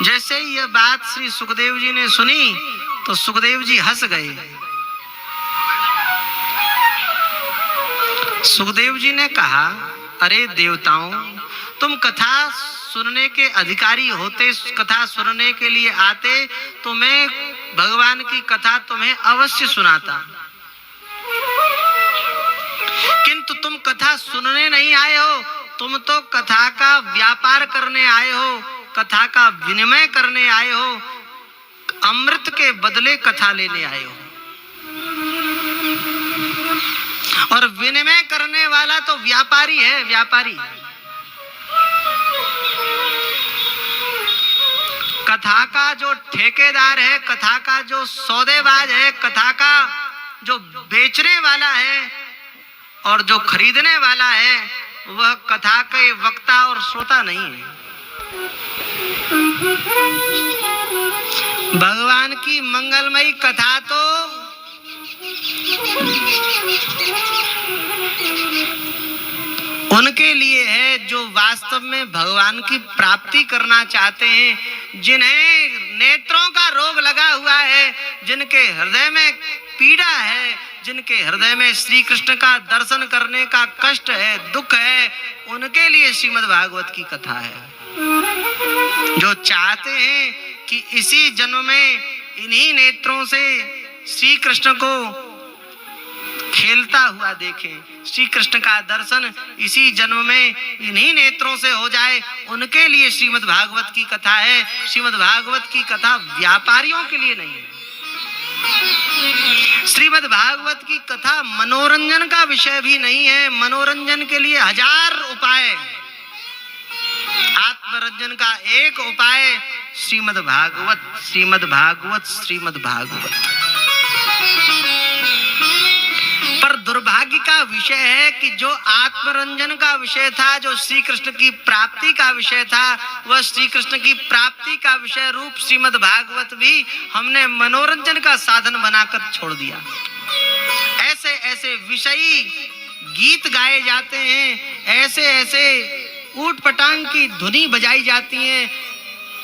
जैसे ही यह बात श्री सुखदेव जी ने सुनी तो सुखदेव जी हंस गए। सुखदेव जी ने कहा, अरे देवताओं, तुम कथा सुनने के अधिकारी होते, कथा सुनने के लिए आते तो मैं भगवान की कथा तुम्हें अवश्य सुनाता, किंतु तुम कथा सुनने नहीं आए हो, तुम तो कथा का व्यापार करने आए हो, कथा का विनिमय करने आए हो, अमृत के बदले कथा लेने आए हो। और विनिमय करने वाला तो व्यापारी है, व्यापारी। कथा का जो ठेकेदार है, कथा का जो सौदेबाज है, कथा का जो बेचने वाला है और जो खरीदने वाला है, वह कथा के वक्ता और श्रोता नहीं है। भगवान की मंगलमयी कथा तो उनके लिए है जो वास्तव में भगवान की प्राप्ति करना चाहते हैं, जिन्हें नेत्रों का रोग लगा हुआ है, जिनके हृदय में पीड़ा है, जिनके हृदय में श्री कृष्ण का दर्शन करने का कष्ट है, दुख है, उनके लिए श्रीमद् भागवत की कथा है। जो चाहते हैं कि इसी जन्म में इन्हीं नेत्रों से श्री कृष्ण को खेलता हुआ देखें, श्री कृष्ण का दर्शन इसी जन्म में इन्हीं नेत्रों से हो जाए, उनके लिए श्रीमद् भागवत की कथा है। श्रीमद् भागवत की कथा व्यापारियों के लिए नहीं है। श्रीमद् भागवत की कथा मनोरंजन का विषय भी नहीं है। मनोरंजन के लिए हजार उपाय, आत्मरंजन का एक उपाय श्रीमद् भागवत, श्रीमद् भागवत, श्रीमद् भागवत। पर दुर्भाग्य का विषय है कि जो आत्मरंजन का विषय था, जो श्री कृष्ण की प्राप्ति का विषय था, वह श्री कृष्ण की प्राप्ति का विषय रूप श्रीमद् भागवत भी हमने मनोरंजन का साधन बनाकर छोड़ दिया। ऐसे ऐसे विषयी गीत गाए जाते हैं, ऐसे ऐसे ऊट पटांग की धुनी बजाई जाती है,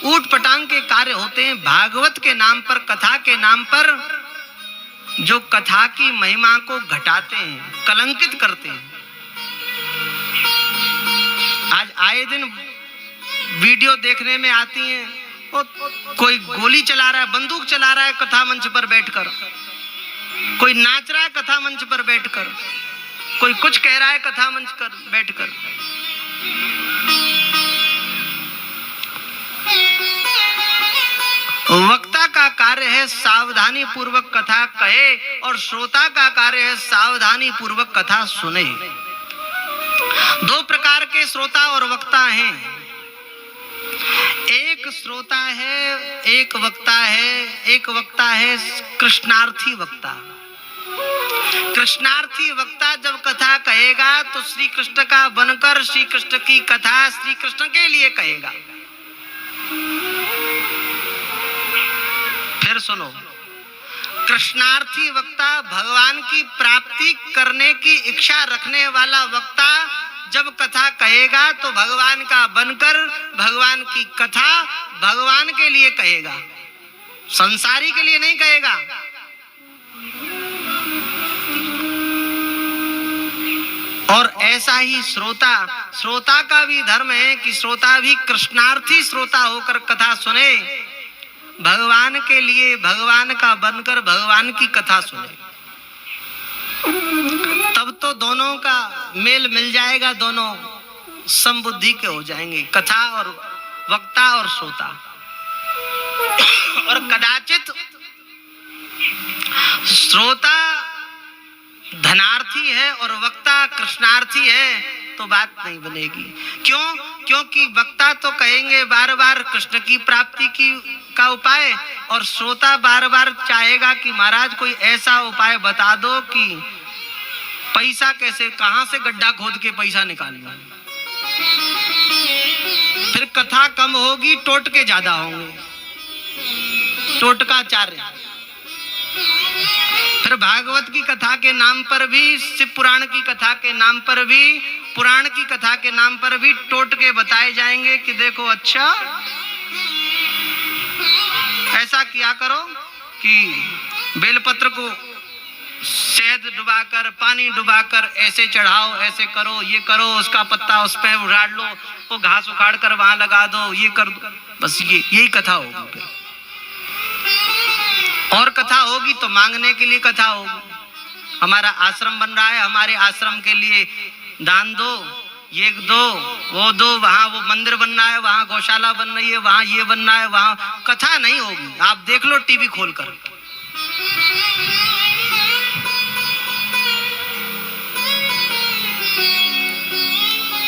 ऊट पटांग के कार्य होते हैं भागवत के नाम पर, कथा के नाम पर, जो कथा की महिमा को घटाते हैं, कलंकित करते हैं। आज आए दिन वीडियो देखने में आती हैं, कोई गोली चला रहा है, बंदूक चला रहा है कथा मंच पर बैठकर, कोई नाच रहा है कथा मंच पर बैठकर, कोई कुछ कह रहा है कथा मंच पर बैठकर। वक्ता का कार्य है सावधानी पूर्वक कथा कहे और श्रोता का कार्य है सावधानी पूर्वक कथा सुने। दो प्रकार के श्रोता और वक्ता हैं। एक श्रोता है, एक वक्ता है। एक वक्ता है कृष्णार्थी वक्ता। कृष्णार्थी वक्ता जब कथा कहेगा तो श्री कृष्ण का बनकर श्री कृष्ण की कथा श्री कृष्ण के लिए कहेगा। फिर सुनो, कृष्णार्थी वक्ता भगवान की प्राप्ति करने की इच्छा रखने वाला वक्ता जब कथा कहेगा तो भगवान का बनकर भगवान की कथा भगवान के लिए कहेगा, संसारी के लिए नहीं कहेगा। और ऐसा ही श्रोता, श्रोता का भी धर्म है कि श्रोता भी कृष्णार्थी श्रोता होकर कथा सुने, भगवान के लिए भगवान का बनकर भगवान की कथा सुने। तब तो दोनों का मेल मिल जाएगा, दोनों समबुद्धि के हो जाएंगे, कथा और वक्ता और श्रोता। और कदाचित श्रोता धनार्थी है और वक्ता कृष्णार्थी है तो बात नहीं बनेगी। क्यों? क्योंकि वक्ता तो कहेंगे बार बार कृष्ण की प्राप्ति का उपाय, और श्रोता बार बार चाहेगा कि महाराज कोई ऐसा उपाय बता दो कि पैसा कैसे, कहां से गड्ढा खोद के पैसा निकालना। फिर कथा कम होगी, टोटके ज्यादा होंगे, टोटकाचार्य। फिर भागवत की कथा के नाम पर भी, शिव पुराण की कथा के नाम पर भी, पुराण की कथा के नाम पर भी टोटके बताए जाएंगे कि देखो अच्छा किया करो कि बेलपत्र को शहद डुबाकर, पानी डुबाकर ऐसे चढ़ाओ, ऐसे करो, ये करो, उसका पत्ता उस पे उड़ाड़ लो, वो घास उखाड़ कर वहां लगा दो, ये कर दो। बस यही कथा होगी। फिर और कथा होगी तो मांगने के लिए कथा होगी। हमारा आश्रम बन रहा है, हमारे आश्रम के लिए दान दो, ये दो, वो दो, वहां वो मंदिर बनना है, वहां गौशाला बन रही है, वहां ये बनना है, वहां कथा नहीं होगी। आप देख लो टीवी खोलकर।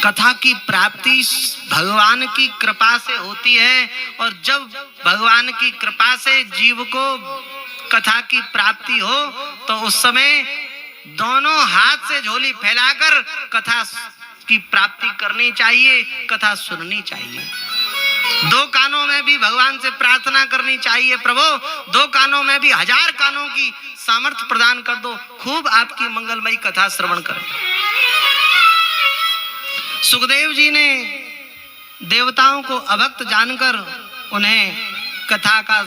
कथा की प्राप्ति भगवान की कृपा से होती है, और जब भगवान की कृपा से जीव को कथा की प्राप्ति हो तो उस समय दोनों हाथ से झोली फैलाकर कथा की प्राप्ति करनी चाहिए, कथा सुननी चाहिए। दो कानों में भी भगवान से प्रार्थना करनी चाहिए, प्रभु दो कानों में भी 1000 कानों की सामर्थ्य प्रदान कर दो, खूब आपकी मंगलमयी कथा श्रवण करें। सुखदेव जी ने देवताओं को अभक्त जानकर उन्हें कथा का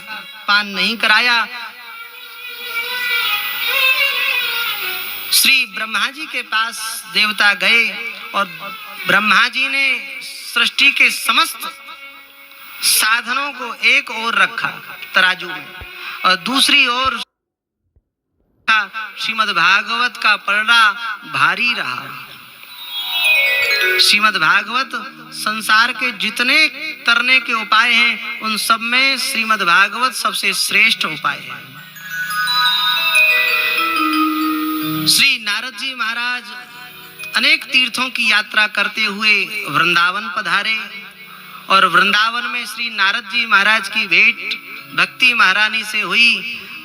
पान नहीं कराया। श्री ब्रह्मा जी के पास देवता गए और ब्रह्मा जी ने सृष्टि के समस्त साधनों को एक ओर रखा तराजू में, और दूसरी ओर श्रीमद् भागवत का पलड़ा भारी रहा। श्रीमद् भागवत संसार के जितने तरने के उपाय हैं उन सब में श्रीमद् भागवत सबसे श्रेष्ठ उपाय है। श्री नारद जी महाराज अनेक तीर्थों की यात्रा करते हुए वृंदावन पधारे, और वृंदावन में श्री नारद जी महाराज की भेंट भक्ति महारानी से हुई।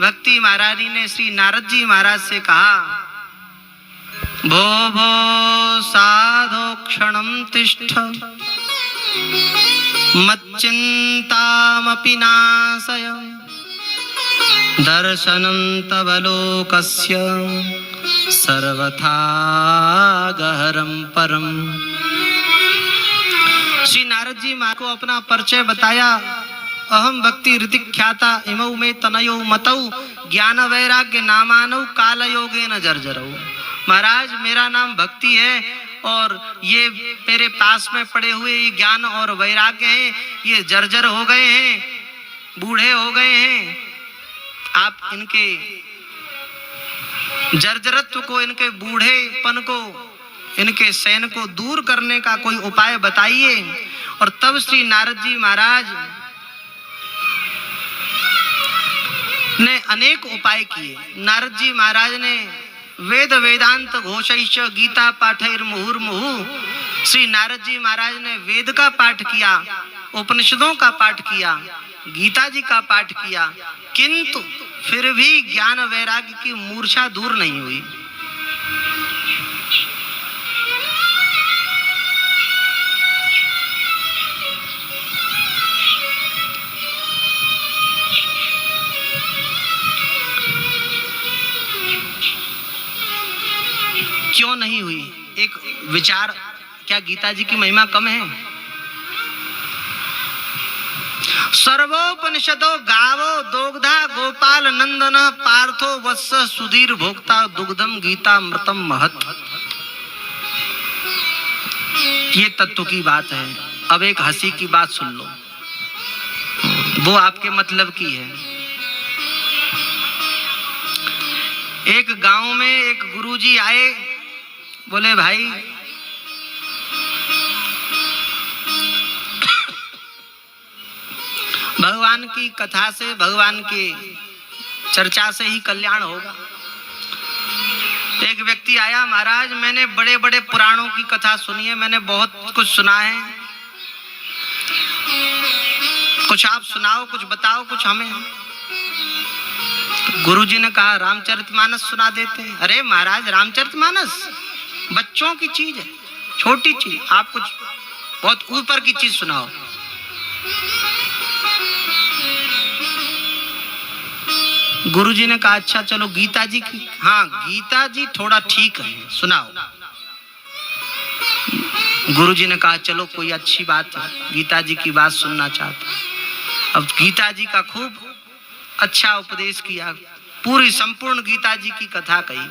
भक्ति महारानी ने श्री नारद जी महाराज से कहा, भो भो साधो क्षणं तिष्ठ मच्चिन्तामपि नाशय दर्शनं तव लोकस्य सर्वथा गहरं परम। श्री नारद जी माँ को अपना परिचय बताया। अहम भक्ति ऋतिख्याता इमौ में तनयो मतौ ज्ञान वैराग्य नामानौ काल योगेन जर्जरौ। महाराज मेरा नाम भक्ति है, और ये मेरे पास में पड़े हुए ये ज्ञान और वैराग्य हैं, ये जर्जर हो गए हैं, बूढ़े हो गए हैं। आप इनके जर्जरत्व को, इनके बूढ़ेपन को, इनके शयन को दूर करने का कोई उपाय बताइए। और तब श्री नारद जी महाराज ने अनेक उपाय किए। नारद जी महाराज ने वेद वेदांत घोषैश्च गीता पाठैर मुहुर्मुहु, श्री नारद जी महाराज ने वेद का पाठ किया, उपनिषदों का पाठ किया, गीता जी का पाठ किया, किंतु फिर भी ज्ञान वैराग्य की मूर्छा दूर नहीं हुई। क्यों नहीं हुई? एक विचार, क्या गीता जी की महिमा कम है? सर्वोपनिषदो गावो दोग्धा गोपाल नंदन पार्थो वत्स सुधीर भोक्ता दुग्धम गीता मृतम महत। ये तत्व की बात है। अब एक हंसी की बात सुन लो, वो आपके मतलब की है। एक गांव में एक गुरुजी आए, बोले भाई भगवान की कथा से, भगवान की चर्चा से ही कल्याण होगा। एक व्यक्ति आया, महाराज मैंने बड़े बड़े पुराणों की कथा सुनी है, मैंने बहुत कुछ सुना है, कुछ आप सुनाओ, कुछ बताओ, कुछ हमें। गुरुजी ने कहा रामचरितमानस सुना देते हैं। अरे महाराज रामचरितमानस बच्चों की चीज है, छोटी चीज, आप कुछ बहुत ऊपर की चीज सुनाओ। गुरुजी ने कहा अच्छा चलो गीता जी की, हाँ गीता जी थोड़ा ठीक है, सुनाओ। गुरुजी ने कहा चलो कोई अच्छी बात है, गीता जी की बात सुनना चाहता। अब गीता जी का खूब अच्छा उपदेश किया, पूरी संपूर्ण गीता जी की कथा कही।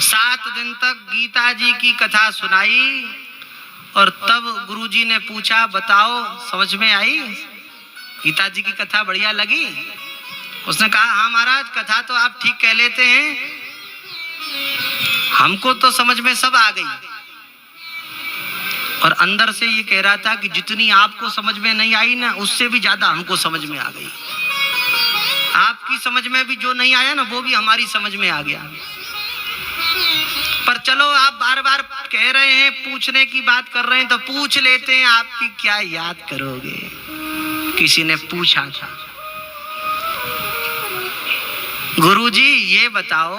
7 दिन तक गीता जी की कथा सुनाई और तब गुरुजी ने पूछा, बताओ समझ में आई? गीता जी की कथा बढ़िया लगी? उसने कहा, हाँ महाराज, कथा तो आप ठीक कह लेते हैं, हमको तो समझ में सब आ गई। और अंदर से ये कह रहा था कि जितनी आपको समझ में नहीं आई ना, उससे भी ज्यादा हमको समझ में आ गई। आपकी समझ में भी जो नहीं आया ना, वो भी हमारी समझ में आ गया। पर चलो, आप बार बार कह रहे हैं, पूछने की बात कर रहे हैं, तो पूछ लेते हैं, आपकी क्या याद करोगे? किसी ने पूछा था, गुरुजी ये बताओ,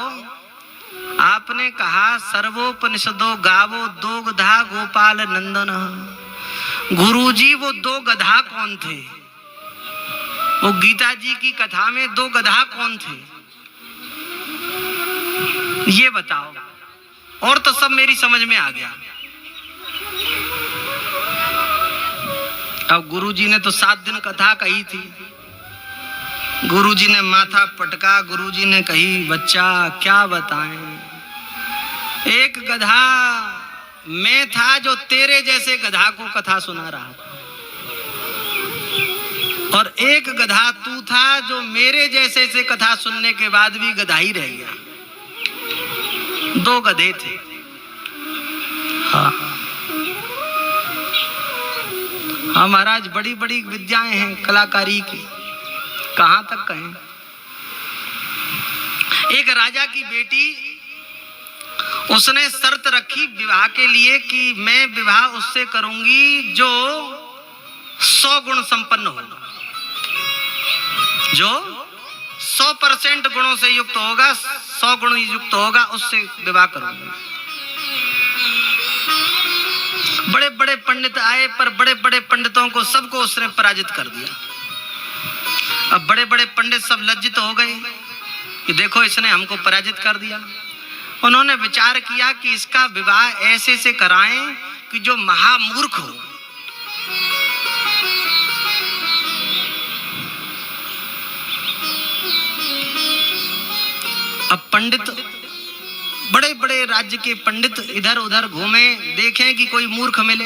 आपने कहा सर्वोपनिषदो गावो दो गधा गोपाल नंदन। गुरुजी वो 2 गधा कौन थे? वो गीता जी की कथा में 2 गधा कौन थे, ये बताओ। और तो सब मेरी समझ में आ गया। अब गुरुजी ने तो 7 दिन कथा कही थी। गुरुजी ने माथा पटका, गुरुजी ने कही, बच्चा क्या बताएं, एक गधा मैं था जो तेरे जैसे गधा को कथा सुना रहा था, और एक गधा तू था जो मेरे जैसे से कथा सुनने के बाद भी गधा ही रह गया। 2 गधे थे। हाँ हाँ महाराज, बड़ी बड़ी विद्याएं हैं कलाकारी की, कहां तक कहें। एक राजा की बेटी, उसने शर्त रखी विवाह के लिए कि मैं विवाह उससे करूंगी जो 100 गुण संपन्न होगा, जो 100% गुणों से युक्त होगा, 100 गुण युक्त होगा, उससे विवाह करूंगा। बड़े बड़े पंडित आए, पर बड़े बड़े पंडितों को सबको उसने पराजित कर दिया। अब बड़े बड़े पंडित सब लज्जित हो गए कि देखो इसने हमको पराजित कर दिया। उन्होंने विचार किया कि इसका विवाह ऐसे से कराएं कि जो महामूर्ख हो। अब पंडित, बड़े बड़े राज्य के पंडित इधर उधर घूमे, देखें कि कोई मूर्ख मिले।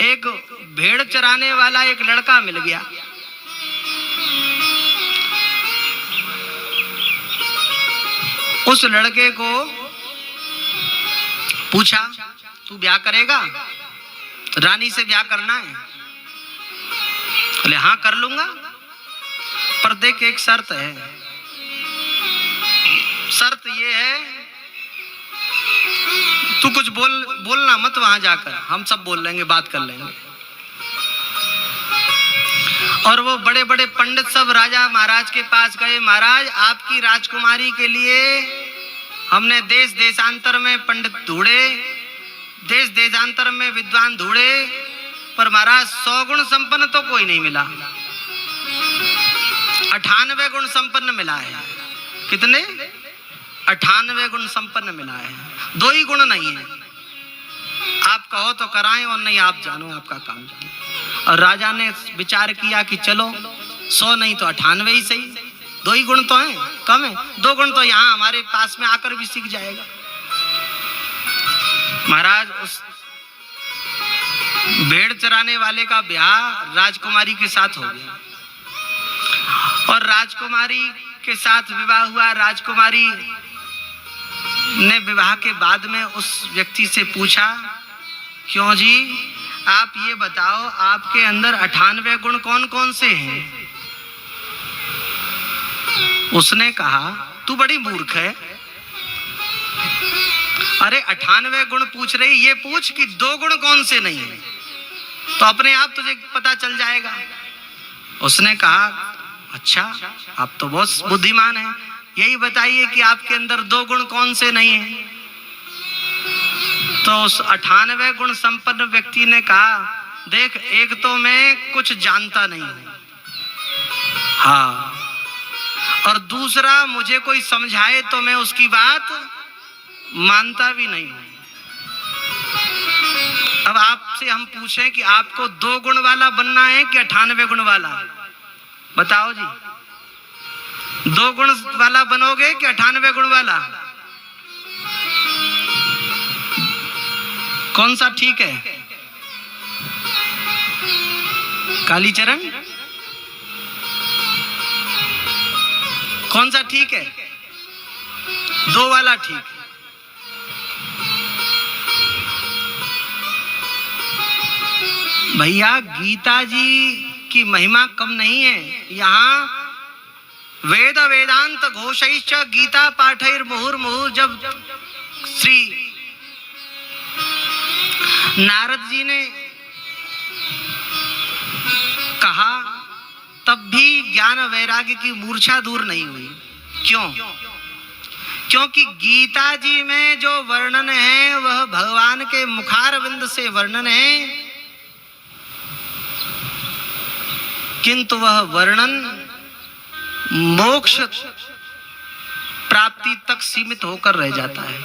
एक भेड़ चराने वाला एक लड़का मिल गया। उस लड़के को पूछा, तू ब्याह करेगा? रानी से ब्याह करना है? बोले हाँ कर लूंगा, पर देख एक शर्त है। शर्त ये है, तू कुछ बोलना मत वहां जाकर, हम सब बोल लेंगे, बात कर लेंगे। और वो बड़े बड़े पंडित सब राजा महाराज के पास गए। महाराज, आपकी राजकुमारी के लिए हमने देश देशांतर में पंडित ढूंढे, देश देशांतर में विद्वान ढूंढे, पर महाराज 100 गुण संपन्न तो कोई नहीं मिला। 98 गुण संपन्न मिला है। कितने? 98 गुण संपन्न मिला है, 2 ही गुण नहीं है। आप कहो तो कराएं, और नहीं आप जानो, आपका काम जानो। और राजा ने विचार किया कि चलो 100 नहीं तो 98 ही सही, 2 ही गुण तो हैं, कम है। 2 गुण तो यहाँ हमारे पास में आकर भी सीख जाएगा। महाराज, उस भेड़ चराने वाले का ब्याह राजकुमारी के साथ हो गया, और राजकुमारी के साथ विवाह हुआ। राजकुमारी ने विवाह के बाद में उस व्यक्ति से पूछा, क्यों जी, आप ये बताओ आपके अंदर 98 गुण कौन कौन से हैं? उसने कहा, तू बड़ी मूर्ख है। अरे 98 गुण पूछ रही, ये पूछ कि 2 गुण कौन से नहीं है, तो अपने आप तुझे पता चल जाएगा। उसने कहा, अच्छा आप तो बहुत बुद्धिमान हैं, यही बताइए कि आपके अंदर 2 गुण कौन से नहीं हैं। तो उस 98 गुण संपन्न व्यक्ति ने कहा, देख, एक तो मैं कुछ जानता नहीं हूं, हाँ, और दूसरा मुझे कोई समझाए तो मैं उसकी बात मानता भी नहीं हूं। अब आपसे हम पूछें कि आपको 2 गुण वाला बनना है कि 98 गुण वाला? बताओ जी, 2 गुण वाला बनोगे कि 98 गुण वाला? कौन सा ठीक है? कालीचरण, कौन सा ठीक है? 2 वाला ठीक है। भैया गीता जी की महिमा कम नहीं है। यहाँ वेद वेदांत घोषैश्च गीता पाठैर मुहुर्मुहुः जब श्री नारद जी ने कहा तब भी ज्ञान वैराग्य की मूर्छा दूर नहीं हुई। क्यों? क्योंकि गीता जी में जो वर्णन है वह भगवान के मुखारविंद से वर्णन है, किंतु वह वर्णन मोक्ष प्राप्ति तक सीमित होकर रह जाता है।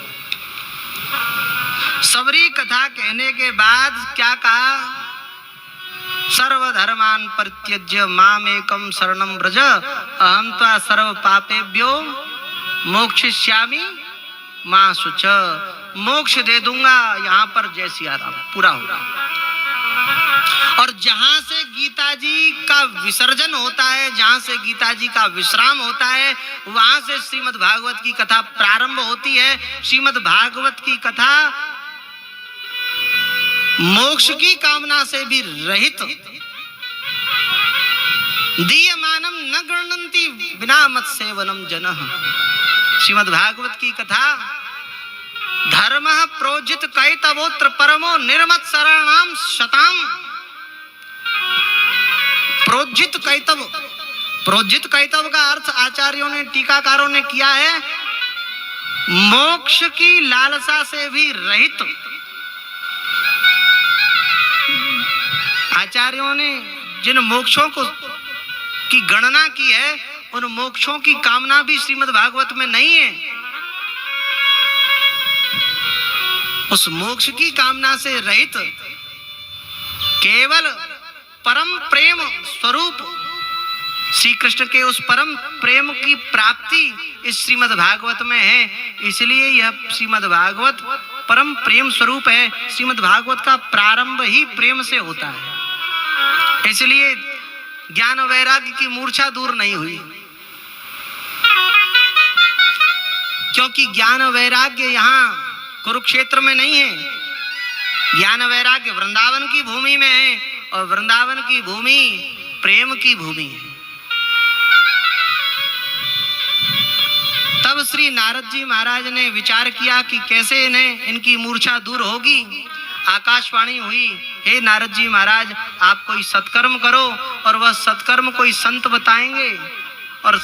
सबरी कथा कहने के बाद क्या कहा? सर्वधर्मान परित्यज्य मामेकं शरणं व्रज अहं त्वा सर्व पापेभ्यो मोक्षयिष्यामि मा शुच। मोक्ष दे दूंगा। यहाँ पर जय सिया राम पूरा होगा। और जहां से गीता जी का विसर्जन होता है, जहां से गीता जी का विश्राम होता है, वहां से श्रीमद् भागवत की कथा प्रारंभ होती है। श्रीमद् भागवत की कथा मोक्ष की कामना से भी रहित, दीयमानम न गृह्णन्ति बिना मत सेवनम जनः। श्रीमद् भागवत की कथा धर्मः प्रोजित कैतवोत्र परमो निर्मत शरणाम शताम। प्रोजित कैतव, प्रोजित कैतव का अर्थ आचार्यों ने, टीकाकारों ने किया है मोक्ष की लालसा से भी रहित। आचार्यों ने जिन मोक्षों को की गणना की है, उन मोक्षों की कामना भी श्रीमद् भागवत में नहीं है। उस मोक्ष की कामना से रहित केवल परम प्रेम स्वरूप श्री कृष्ण के उस परम प्रेम की प्राप्ति इस श्रीमद् भागवत में है। इसलिए यह श्रीमद् भागवत परम प्रेम स्वरूप है। श्रीमद् भागवत का प्रारंभ ही प्रेम से होता है। इसलिए ज्ञान वैराग्य की मूर्छा दूर नहीं हुई, क्योंकि ज्ञान वैराग्य यहाँ कुरुक्षेत्र में नहीं है। ज्ञान वैराग्य वृंदावन की भूमि में है, और वृंदावन की भूमि प्रेम की भूमि है। तब श्री नारद जी महाराज ने विचार किया कि कैसे इन्हें इनकी मूर्छा दूर होगी। आकाशवाणी हुई, हे नारद जी महाराज, आप कोई सत्कर्म करो, और वह सत्कर्म कोई संत बताएंगे। और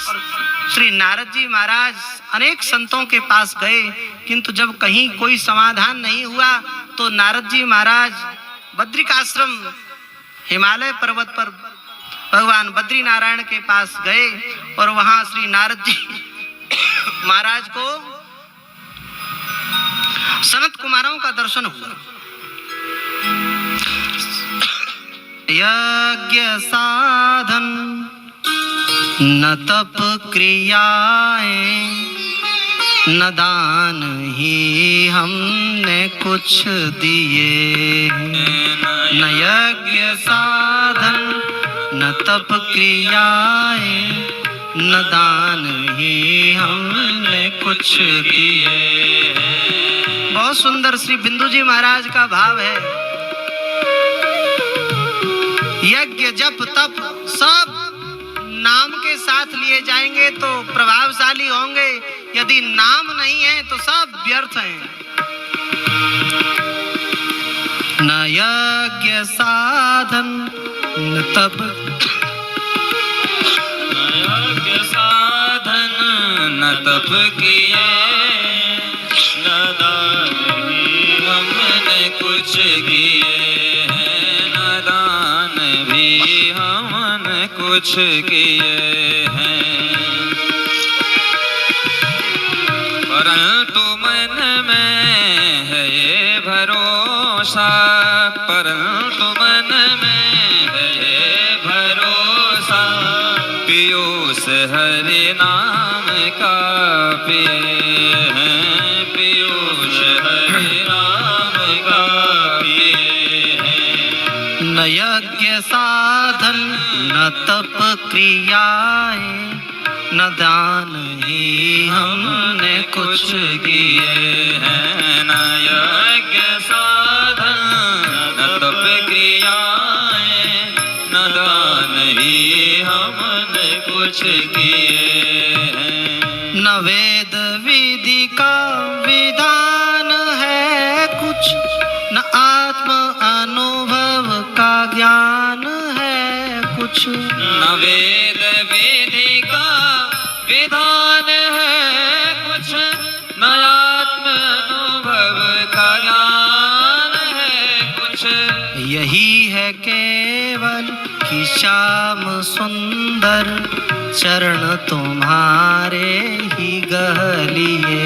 श्री नारद जी महाराज अनेक संतों के पास गए, किंतु जब कहीं कोई समाधान नहीं हुआ तो नारद जी महाराज बद्रिकाश्रम हिमालय पर्वत पर भगवान बद्री नारायण के पास गए, और वहां श्री नारद जी महाराज को सनत कुमारों का दर्शन हुआ। यज्ञ साधन न तप क्रियाएं, न दान ही हमने कुछ दिए। न यज्ञ साधन न तप क्रियाएं, न दान ही हमने कुछ दिए। बहुत सुंदर श्री बिंदु जी महाराज का भाव है। यज्ञ जप तप सब नाम के साथ लिए जाएंगे तो प्रभावशाली होंगे, यदि नाम नहीं है तो सब व्यर्थ हैं। न यज्ञ साधन न तप, न यज्ञ साधन न तप किए, न दान भी हमने कुछ किए, न दान भी हमने कुछ किए हैं। परंतु मन में है ये भरोसा, परंतु मन में है भरोसा, पीयूष हरि नाम का पिए हैं, पीयूष हरि नाम का पिए हैं। न यज्ञ साधन न तप क्रियाएं, न दान ही हमने कुछ किए हैं। न यज्ञ साधन न तप क्रियाएं, न दान ही हमने कुछ किए हैं। न वेद विधि का विधान है कुछ, न आत्म अनुभव का ज्ञान है कुछ। न वेद विधि का विधान है कुछ, न आत्म अनुभव का ज्ञान है कुछ। यही है केवल कि श्याम सुंदर चरण तुम्हारे ही गह लिए।